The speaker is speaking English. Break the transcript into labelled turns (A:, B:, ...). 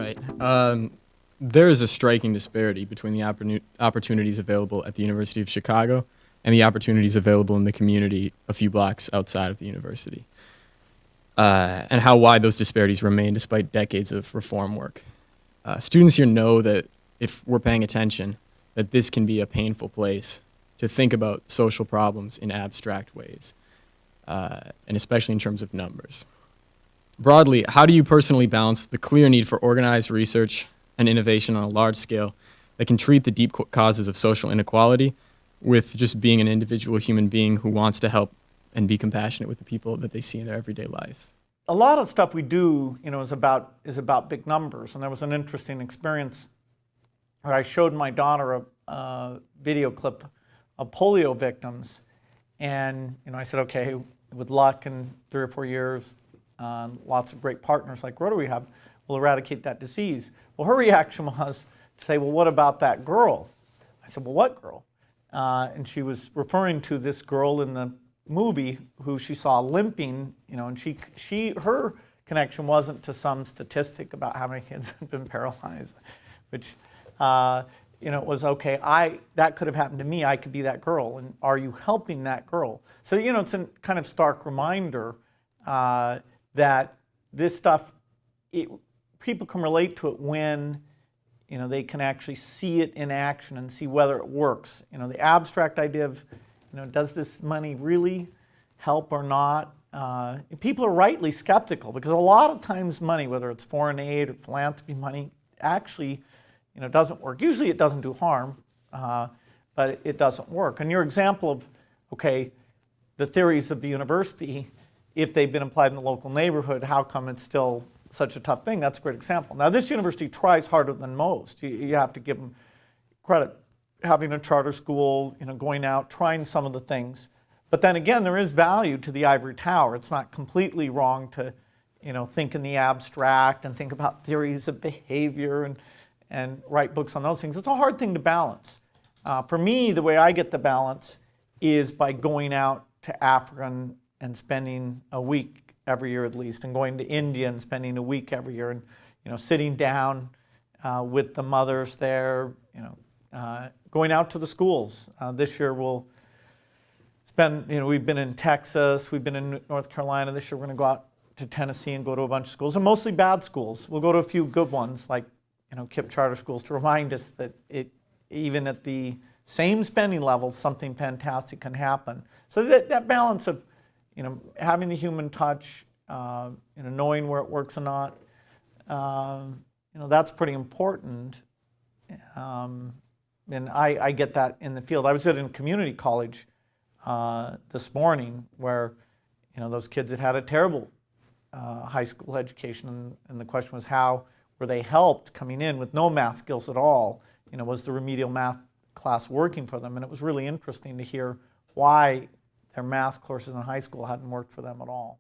A: Right. There is a striking disparity between the opportunities available at the University of Chicago and the opportunities available in the community a few blocks outside of the university, and how wide those disparities remain despite decades of reform work. Students here know that if we're paying attention, that this can be a painful place to think about social problems in abstract ways, and especially in terms of numbers. Broadly, how do you personally balance the clear need for organized research and innovation on a large scale that can treat the deep causes of social inequality with just being an individual human being who wants to help and be compassionate with the people that they see in their everyday life?
B: A lot of stuff we do, is about big numbers. And there was an interesting experience where I showed my daughter a video clip of polio victims, and I said, okay, with luck in 3 or 4 years, lots of great partners like Rotary have, will eradicate that disease. Well, her reaction was to say, well, what about that girl? I said, well, what girl? And she was referring to this girl in the movie who she saw limping, and her connection wasn't to some statistic about how many kids had been paralyzed, which, it was, okay, that could have happened to me, I could be that girl, and are you helping that girl? So, it's a kind of stark reminder that this stuff, people can relate to it when they can actually see it in action and see whether it works. The abstract idea of, does this money really help or not? People are rightly skeptical because a lot of times money, whether it's foreign aid or philanthropy money, actually doesn't work. Usually it doesn't do harm, but it doesn't work. And your example of, the theories of the university, if they've been applied in the local neighborhood, how come it's still such a tough thing? That's a great example. Now, this university tries harder than most. You have to give them credit. Having a charter school, going out, trying some of the things. But then again, there is value to the ivory tower. It's not completely wrong to, think in the abstract and think about theories of behavior and write books on those things. It's a hard thing to balance. For me, the way I get the balance is by going out to Africa and spending a week every year at least, and going to India and spending a week every year, and sitting down with the mothers there, going out to the schools. This year we'll spend, we've been in Texas, we've been in North Carolina. This year we're going to go out to Tennessee and go to a bunch of schools, and mostly bad schools. We'll go to a few good ones like KIPP charter schools to remind us that even at the same spending level, something fantastic can happen. So that balance of having the human touch, knowing where it works or not, that's pretty important. And I get that in the field. I was at a community college this morning where, those kids had a terrible high school education, and the question was, how were they helped coming in with no math skills at all? Was the remedial math class working for them? And it was really interesting to hear why their math courses in high school hadn't worked for them at all.